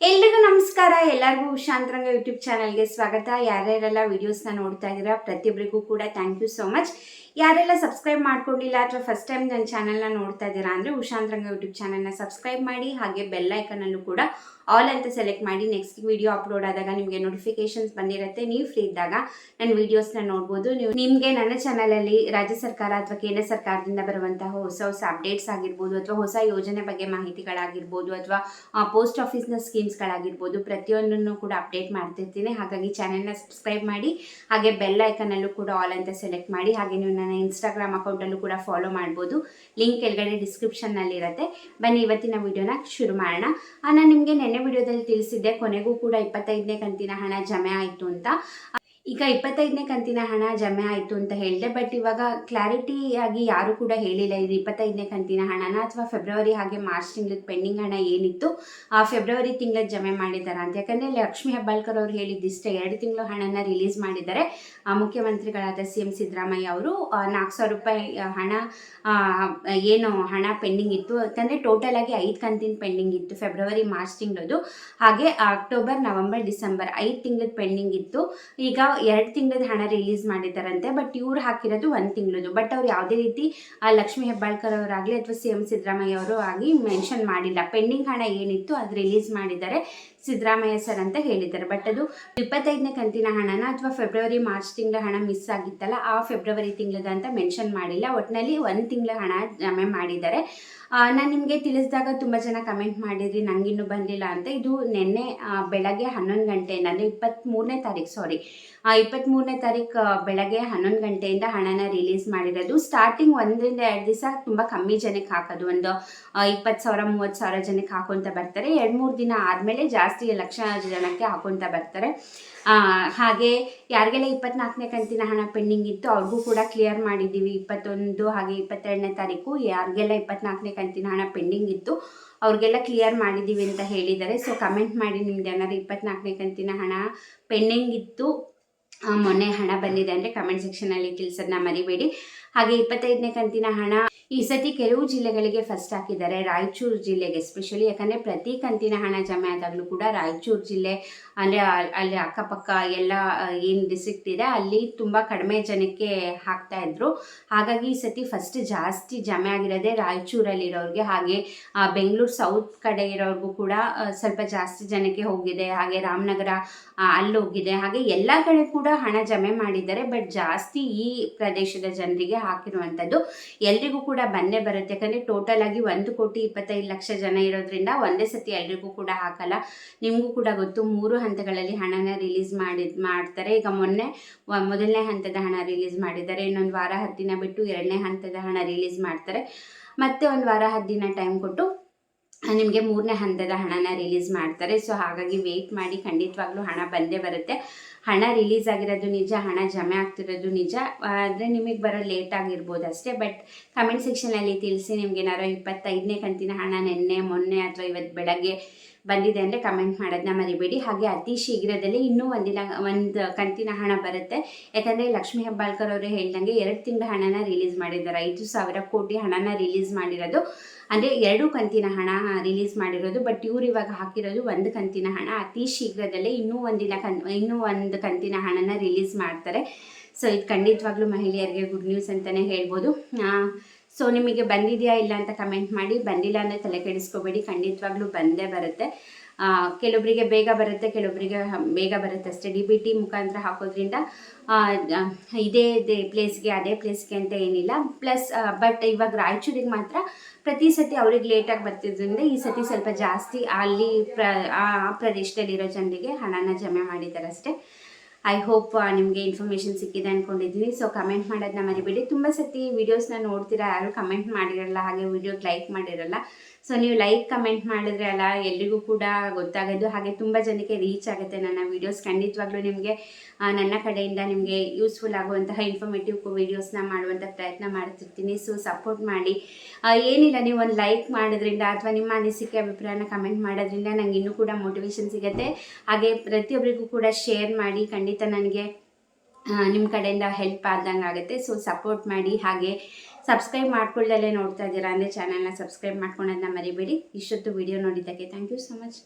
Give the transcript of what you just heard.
ಎಲ್ರಿಗೂ ನಮಸ್ಕಾರ. ಎಲ್ಲರಿಗೂ ಉಷಾಂತರಂಗ ಯೂಟ್ಯೂಬ್ ಚಾನಲ್ಗೆ ಸ್ವಾಗತ. ಯಾರ್ಯಾರೆಲ್ಲ ವಿಡಿಯೋಸ್ನ ನೋಡ್ತಾ ಇದ್ದೀರಾ ಪ್ರತಿಯೊಬ್ಬರಿಗೂ ಕೂಡ ಥ್ಯಾಂಕ್ ಯು ಸೋ ಮಚ್. ಯಾರೆಲ್ಲ ಸಬ್ಸ್ಕ್ರೈಬ್ ಮಾಡ್ಕೊಂಡಿಲ್ಲ ಅಥವಾ ಫಸ್ಟ್ ಟೈಮ್ ನನ್ನ ಚಾನಲ್ನ ನೋಡ್ತಾ ಇದ್ದೀರಾ ಅಂದರೆ ಉಷಾಂತರಂಗ ಯೂಟ್ಯೂಬ್ ಚಾನಲ್ನ ಸಬ್ಸ್ಕ್ರೈಬ್ ಮಾಡಿ, ಹಾಗೆ ಬೆಲ್ ಐಕನಲ್ಲೂ ಕೂಡ ಆಲ್ ಅಂತ ಸೆಲೆಕ್ಟ್ ಮಾಡಿ. ನೆಕ್ಸ್ಟ್ ವಿಡಿಯೋ ಅಪ್ಲೋಡ್ ಆದಾಗ ನಿಮಗೆ ನೋಟಿಫಿಕೇಶನ್ಸ್ ಬಂದಿರುತ್ತೆ. ನೀವು ಫ್ರೀ ಇದ್ದಾಗ ನನ್ನ ವಿಡಿಯೋಸ್ನ ನೋಡ್ಬೋದು. ನಿಮಗೆ ನನ್ನ ಚಾನಲಲ್ಲಿ ರಾಜ್ಯ ಸರ್ಕಾರ ಅಥವಾ ಕೇಂದ್ರ ಸರ್ಕಾರದಿಂದ ಬರುವಂತಹ ಹೊಸ ಅಪ್ಡೇಟ್ಸ್ ಆಗಿರ್ಬೋದು, ಅಥವಾ ಹೊಸ ಯೋಜನೆ ಬಗ್ಗೆ ಮಾಹಿತಿಗಳಾಗಿರ್ಬೋದು, ಅಥವಾ ಪೋಸ್ಟ್ ಆಫೀಸ್ನ ಸ್ಕೀಮ್ಸ್ಗಳಾಗಿರ್ಬೋದು, ಪ್ರತಿಯೊಂದನ್ನು ಕೂಡ ಅಪ್ಡೇಟ್ ಮಾಡ್ತಿರ್ತೀನಿ. ಹಾಗಾಗಿ ಚಾನಲ್ನ ಸಬ್ಸ್ಕ್ರೈಬ್ ಮಾಡಿ, ಹಾಗೆ ಬೆಲ್ ಐಕನಲ್ಲೂ ಕೂಡ ಆಲ್ ಅಂತ ಸೆಲೆಕ್ಟ್ ಮಾಡಿ. ಹಾಗೆ ನೀವು ನನ್ನ ಇನ್ಸ್ಟಾಗ್ರಾಮ್ ಅಕೌಂಟಲ್ಲೂ ಕೂಡ ಫಾಲೋ ಮಾಡ್ಬೋದು. ಲಿಂಕ್ ಕೆಳಗಡೆ ಡಿಸ್ಕ್ರಿಪ್ಷನ್ನಲ್ಲಿ ಇರುತ್ತೆ. ಬನ್ನಿ ಇವತ್ತಿನ ವಿಡಿಯೋನ ಶುರು ಮಾಡೋಣ. ನಾನು ನಿಮಗೆ ನೆನ್ನೆ ವಿಡಿಯೋದಲ್ಲಿ ತಿಳಿಸಿದ್ದೆ, ಕೊನೆಗೂ ಕೂಡ 25ನೇ ಕಂತಿನ ಹಣ ಜಮೆ ಆಯಿತು ಅಂತ. ಈಗ 25ನೇ ಕಂತಿನ ಹಣ ಜಮೆ ಆಯಿತು ಅಂತ ಹೇಳಿದೆ. ಬಟ್ ಇವಾಗ ಕ್ಲಾರಿಟಿಯಾಗಿ ಯಾರು ಕೂಡ ಹೇಳಿಲ್ಲ ಇದು 25ನೇ ಕಂತಿನ ಹಣನ ಅಥವಾ ಫೆಬ್ರವರಿ ಹಾಗೆ ಮಾರ್ಚ್ ತಿಂಗಳದ ಪೆಂಡಿಂಗ್ ಹಣ ಏನಿತ್ತು ಫೆಬ್ರವರಿ ತಿಂಗಳ ಜಮೆ ಮಾಡಿದ್ದಾರೆ ಅಂತ. ಯಾಕಂದರೆ ಲಕ್ಷ್ಮೀ ಹೆಬ್ಬಾಳ್ಕರ್ ಅವರು ಹೇಳಿದ್ದಿಷ್ಟೇ, 2 ತಿಂಗಳು ಹಣನ ರಿಲೀಸ್ ಮಾಡಿದ್ದಾರೆ. ಮುಖ್ಯಮಂತ್ರಿಗಳಾದ CM ಸಿದ್ದರಾಮಯ್ಯ ಅವರು 4,000 ರೂಪಾಯಿ ಹಣ ಏನು ಹಣ ಪೆಂಡಿಂಗ್ ಇತ್ತು. ಯಾಕಂದರೆ ಟೋಟಲ್ ಆಗಿ 5 ಕಂತಿನ ಪೆಂಡಿಂಗ್ ಇತ್ತು ಫೆಬ್ರವರಿ ಮಾರ್ಚ್ ತಿಂಗಳದು, ಹಾಗೆ ಅಕ್ಟೋಬರ್ ನವೆಂಬರ್ ಡಿಸೆಂಬರ್ 5 ತಿಂಗಳದ ಪೆಂಡಿಂಗ್ ಇತ್ತು. ಈಗ 2 ತಿಂಗಳದ ಹಣ ರಿಲೀಸ್ ಮಾಡಿದ್ದಾರಂತೆ. ಬಟ್ ಇವ್ರು ಹಾಕಿರೋದು 1 ತಿಂಗಳದು. ಬಟ್ ಅವ್ರು ಯಾವುದೇ ರೀತಿ ಲಕ್ಷ್ಮೀ ಹೆಬ್ಬಾಳ್ಕರ್ ಅವರಾಗಲಿ ಅಥವಾ CM ಸಿದ್ದರಾಮಯ್ಯ ಅವರು ಆಗಿ ಮೆನ್ಷನ್ ಮಾಡಿಲ್ಲ. ಪೆಂಡಿಂಗ್ ಹಣ ಏನಿತ್ತು ಅದು ರಿಲೀಸ್ ಮಾಡಿದ್ದಾರೆ ಸಿದ್ದರಾಮಯ್ಯ ಸರ್ ಅಂತ ಹೇಳಿದ್ದಾರೆ. ಬಟ್ ಅದು 25ನೇ ಕಂತಿನ ಹಣನ ಅಥವಾ ಫೆಬ್ರವರಿ ಮಾರ್ಚ್ ತಿಂಗಳ ಹಣ ಮಿಸ್ ಆಗಿತ್ತಲ್ಲ ಆ ಫೆಬ್ರವರಿ ತಿಂಗಳದ ಅಂತ ಮೆನ್ಷನ್ ಮಾಡಿಲ್ಲ. ಒಟ್ಟಿನಲ್ಲಿ 1 ತಿಂಗಳ ಹಣ ಜಮೆ ಮಾಡಿದ್ದಾರೆ. ನಾನು ನಿಮಗೆ ತಿಳಿಸಿದಾಗ ತುಂಬ ಜನ ಕಮೆಂಟ್ ಮಾಡಿದ್ರಿ ನನಗಿನ್ನೂ ಬಂದಿಲ್ಲ ಅಂತ. ಇದು ನಿನ್ನೆ ಬೆಳಗ್ಗೆ 11 ಗಂಟೆಯಿಂದ ಅಂದರೆ 23ನೇ ತಾರೀಕು ಬೆಳಗ್ಗೆ 11 ಗಂಟೆಯಿಂದ ಹಣನ ರಿಲೀಸ್ ಮಾಡಿರೋದು. ಸ್ಟಾರ್ಟಿಂಗ್ 1-2 ದಿವಸ ತುಂಬ ಕಮ್ಮಿ ಜನಕ್ಕೆ ಹಾಕೋದು, ಒಂದು 20,000 30,000 ಜನಕ್ಕೆ ಹಾಕೊತ ಬರ್ತಾರೆ. 2-3 ದಿನ ಆದಮೇಲೆ ಜಾಸ್ತಿ ಲಕ್ಷ ಜನಕ್ಕೆ ಹಾಕೊತ ಬರ್ತಾರೆ. ಹಾಗೆ ಯಾರಿಗೆಲ್ಲ 24ನೇ ಕಂತಿನ ಹಣ ಪೆಂಡಿಂಗ್ ಇತ್ತು ಅವ್ರಿಗೂ ಕೂಡ ಕ್ಲಿಯರ್ ಮಾಡಿದ್ದೀವಿ. 21 ಹಾಗೆ 22ನೇ ತಾರೀಕು ಯಾರಿಗೆಲ್ಲ 24ನೇ ಕಂತಿನ ಹಣ ಪೆಂಡಿಂಗ್ ಇತ್ತು ಅವ್ರಿಗೆಲ್ಲ ಕ್ಲಿಯರ್ ಮಾಡಿದ್ದೀವಿ ಅಂತ ಹೇಳಿದ್ದಾರೆ. ಸೊ ಕಮೆಂಟ್ ಮಾಡಿ ನಿಮ್ದು ಏನಾದ್ರು 24ನೇ ಕಂತಿನ ಹಣ ಪೆಂಡಿಂಗ್ ಇತ್ತು, ಮೊನ್ನೆ ಹಣ ಬಂದಿದೆ ಅಂದರೆ ಕಮೆಂಟ್ ಸೆಕ್ಷನಲ್ಲಿ ತಿಳಿಸೋದನ್ನ ಮರಿಬೇಡಿ. ಹಾಗೆ 25ನೇ ಕಂತಿನ ಹಣ ಈ ಸತಿ ಕೆಲವು ಜಿಲ್ಲೆಗಳಿಗೆ ಫಸ್ಟ್ ಹಾಕಿದ್ದಾರೆ, ರಾಯಚೂರು ಜಿಲ್ಲೆಗೆ ಎಸ್ಪೆಷಲಿ. ಯಾಕಂದರೆ ಪ್ರತಿ ಕಂತಿನ ಹಣ ಜಮೆ ಆದಾಗಲೂ ಕೂಡ ರಾಯಚೂರು ಜಿಲ್ಲೆ ಅಂದರೆ ಅಲ್ಲಿ ಅಕ್ಕಪಕ್ಕ ಎಲ್ಲ ಏನು ಡಿಸ್ಟ್ರಿಕ್ಟ್ ಇದೆ ಅಲ್ಲಿ ತುಂಬ ಕಡಿಮೆ ಜನಕ್ಕೆ ಹಾಕ್ತಾಯಿದ್ರು. ಹಾಗಾಗಿ ಈ ಸತಿ ಫಸ್ಟ್ ಜಾಸ್ತಿ ಜಮೆ ಆಗಿರೋದೇ ರಾಯಚೂರಲ್ಲಿರೋರಿಗೆ. ಹಾಗೆ ಬೆಂಗಳೂರು ಸೌತ್ ಕಡೆ ಇರೋರಿಗೂ ಕೂಡ ಸ್ವಲ್ಪ ಜಾಸ್ತಿ ಜನಕ್ಕೆ ಹೋಗಿದೆ. ಹಾಗೆ ರಾಮನಗರ ಅಲ್ಲಿ ಹೋಗಿದೆ. ಹಾಗೆ ಎಲ್ಲ ಕಡೆ ಕೂಡ ಹಣ ಜಮೆ ಮಾಡಿದ್ದಾರೆ. ಬಟ್ ಜಾಸ್ತಿ ಈ ಪ್ರದೇಶದ ಜನರಿಗೆ ಹಾಕಿರುವಂಥದ್ದು. ಎಲ್ರಿಗೂ ಕೂಡ ಬಂದೇ ಬರುತ್ತೆ. ಯಾಕಂದರೆ ಟೋಟಲ್ ಆಗಿ 1,25,00,000 ಜನ ಇರೋದ್ರಿಂದ ಒಂದೇ ಸತಿ ಎಲ್ರಿಗೂ ಕೂಡ ಹಾಕಲ್ಲ. ನಿಮಗೂ ಕೂಡ ಗೊತ್ತು, 3 ಹಂತಗಳಲ್ಲಿ ಹಣನ ರಿಲೀಸ್ ಮಾಡ್ತಾರೆ. ಈಗ ಮೊನ್ನೆ ಮೊದಲನೇ ಹಂತದ ಹಣ ರಿಲೀಸ್ ಮಾಡಿದ್ದಾರೆ. ಇನ್ನೊಂದು ವಾರ 10 ದಿನ ಬಿಟ್ಟು 2ನೇ ಹಂತದ ಹಣ ರಿಲೀಸ್ ಮಾಡ್ತಾರೆ. ಮತ್ತೆ ಒಂದು ವಾರ 10 ದಿನ ಟೈಮ್ ಕೊಟ್ಟು ನಿಮಗೆ 3ನೇ ಹಂತದ ಹಣನ ರಿಲೀಸ್ ಮಾಡ್ತಾರೆ. ಸೊ ಹಾಗಾಗಿ ವೆಯ್ಟ್ ಮಾಡಿ, ಖಂಡಿತವಾಗ್ಲೂ ಹಣ ಬಂದೇ ಬರುತ್ತೆ. ಹಣ ರಿಲೀಸ್ ಆಗಿರೋದು ನಿಜ, ಹಣ ಜಮೆ ಆಗ್ತಿರೋದು ನಿಜ. ಆದರೆ ನಿಮಗೆ ಬರೋ ಲೇಟ್ ಆಗಿರ್ಬೋದು ಅಷ್ಟೇ. ಬಟ್ ಕಮೆಂಟ್ ಸೆಕ್ಷನಲ್ಲಿ ತಿಳಿಸಿ, ನಿಮ್ಗೆ ಏನಾರು 25ನೇ ಕಂತಿನ ಹಣ ನಿನ್ನೆ ಮೊನ್ನೆ ಅಥವಾ ಇವತ್ತು ಬೆಳಗ್ಗೆ ಬಂದಿದೆ ಅಂದರೆ ಕಮೆಂಟ್ ಮಾಡೋದನ್ನ ಮರಿಬೇಡಿ. ಹಾಗೆ ಅತಿ ಶೀಘ್ರದಲ್ಲಿ ಇನ್ನೂ ಒಂದು ಕಂತಿನ ಹಣ ಬರುತ್ತೆ. ಯಾಕಂದರೆ ಲಕ್ಷ್ಮೀ ಹೆಬ್ಬಾಳ್ಕರ್ ಅವರು ಹೇಳ್ದಂಗೆ 2 ತಿಂಗಳ ಹಣನ ರಿಲೀಸ್ ಮಾಡಿದ್ದಾರೆ. 5,000 ಕೋಟಿ ಹಣನ ರಿಲೀಸ್ ಮಾಡಿರೋದು, ಅಂದರೆ 2 ಕಂತಿನ ಹಣ ರಿಲೀಸ್ ಮಾಡಿರೋದು. ಬಟ್ ಇವ್ರು ಇವಾಗ ಹಾಕಿರೋದು 1 ಕಂತಿನ ಹಣ. ಅತಿ ಶೀಘ್ರದಲ್ಲೇ ಇನ್ನೂ ಒಂದು ಕಂತಿನ ಹಣನ ರಿಲೀಸ್ ಮಾಡ್ತಾರೆ. ಸೊ ಇದು ಖಂಡಿತವಾಗ್ಲೂ ಮಹಿಳೆಯರಿಗೆ ಗುಡ್ ನ್ಯೂಸ್ ಅಂತಲೇ ಹೇಳ್ಬೋದು. ಸೊ ನಿಮಗೆ ಬಂದಿದೆಯಾ ಇಲ್ಲ ಅಂತ ಕಮೆಂಟ್ ಮಾಡಿ. ಬಂದಿಲ್ಲ ಅಂದರೆ ತಲೆ ಕೆಡಿಸ್ಕೋಬೇಡಿ, ಖಂಡಿತವಾಗ್ಲೂ ಬಂದೇ ಬರುತ್ತೆ. ಕೆಲವೊಬ್ಬರಿಗೆ ಬೇಗ ಬರುತ್ತೆ, ಕೆಲವೊಬ್ಬರಿಗೆ ಬೇಗ ಬರುತ್ತೆ ಅಷ್ಟೇ. DBT ಮುಖಾಂತರ ಹಾಕೋದ್ರಿಂದ ಇದೇ ಪ್ಲೇಸ್ಗೆ ಅದೇ ಪ್ಲೇಸ್ಗೆ ಅಂತ ಏನಿಲ್ಲ. ಪ್ಲಸ್ ಬಟ್ ಇವಾಗ ರಾಯಚೂರಿಗೆ ಮಾತ್ರ ಪ್ರತಿ ಸತಿ ಅವ್ರಿಗೆ ಲೇಟಾಗಿ ಬರ್ತಿದ್ರಿಂದ ಈ ಸತಿ ಸ್ವಲ್ಪ ಜಾಸ್ತಿ ಅಲ್ಲಿ ಆ ಪ್ರದೇಶದಲ್ಲಿರೋ ಜನರಿಗೆ ಹಣನ ಜಮೆ ಮಾಡಿದ್ದಾರೆ ಅಷ್ಟೇ. ಐ ಹೋಪ್ ನಿಮಗೆ ಇನ್ಫಾರ್ಮೇಷನ್ ಸಿಕ್ಕಿದೆ ಅಂದ್ಕೊಂಡಿದ್ದೀನಿ. ಸೊ ಕಮೆಂಟ್ ಮಾಡೋದನ್ನ ಮರಿಬೇಡಿ. ತುಂಬ ಸತಿ ವೀಡಿಯೋಸ್ನ ನೋಡ್ತೀರಾ, ಯಾರು ಕಮೆಂಟ್ ಮಾಡಿರಲ್ಲ, ಹಾಗೆ ವೀಡಿಯೋಗೆ ಲೈಕ್ ಮಾಡಿರಲ್ಲ. ಸೊ ನೀವು ಲೈಕ್ ಕಮೆಂಟ್ ಮಾಡಿದ್ರೆ ಅಲ್ಲ ಎಲ್ರಿಗೂ ಕೂಡ ಗೊತ್ತಾಗೋದು. ಹಾಗೆ ತುಂಬ ಜನಕ್ಕೆ ರೀಚ್ ಆಗುತ್ತೆ ನನ್ನ ವೀಡಿಯೋಸ್. ಖಂಡಿತವಾಗ್ಲೂ ನಿಮಗೆ ನನ್ನ ಕಡೆಯಿಂದ ನಿಮಗೆ ಯೂಸ್ಫುಲ್ ಆಗುವಂತಹ ಇನ್ಫಾರ್ಮೇಟಿವ್ ವೀಡಿಯೋಸ್ನ ಮಾಡುವಂಥ ಪ್ರಯತ್ನ ಮಾಡ್ತಿರ್ತೀನಿ. ಸೊ ಸಪೋರ್ಟ್ ಮಾಡಿ. ಏನಿಲ್ಲ, ನೀವು ಒಂದು ಲೈಕ್ ಮಾಡೋದ್ರಿಂದ ಅಥವಾ ನಿಮ್ಮ ಅನಿಸಿಕೆ ಅಭಿಪ್ರಾಯನ ಕಮೆಂಟ್ ಮಾಡೋದ್ರಿಂದ ನನಗೆ ಇನ್ನೂ ಕೂಡ ಮೋಟಿವೇಶನ್ ಸಿಗುತ್ತೆ. ಹಾಗೆ ಪ್ರತಿಯೊಬ್ಬರಿಗೂ ಕೂಡ ಶೇರ್ ಮಾಡಿ. ಖಂಡಿತ ನನಗೆ ನಿಮ್ಮ ಕಡೆಯಿಂದ ಹೆಲ್ಪ್ ಆದಂಗೆ ಆಗುತ್ತೆ. ಸೊ ಸಪೋರ್ಟ್ ಮಾಡಿ. ಹಾಗೆ ಸಬ್ಸ್ಕ್ರೈಬ್ ಮಾಡ್ಕೊಳ್ಳದಲ್ಲೇ ನೋಡ್ತಾ ಇದ್ದೀರಾ ಅಂದರೆ ಚಾನಲ್ನ ಸಬ್ಸ್ಕ್ರೈಬ್ ಮಾಡ್ಕೊಳ್ಳೋದನ್ನ ಮರಿಬೇಡಿ. ಇಷ್ಟೊತ್ತು ವಿಡಿಯೋ ನೋಡಿದ್ದಕ್ಕೆ ಥ್ಯಾಂಕ್ ಯು ಸೊ ಮಚ್.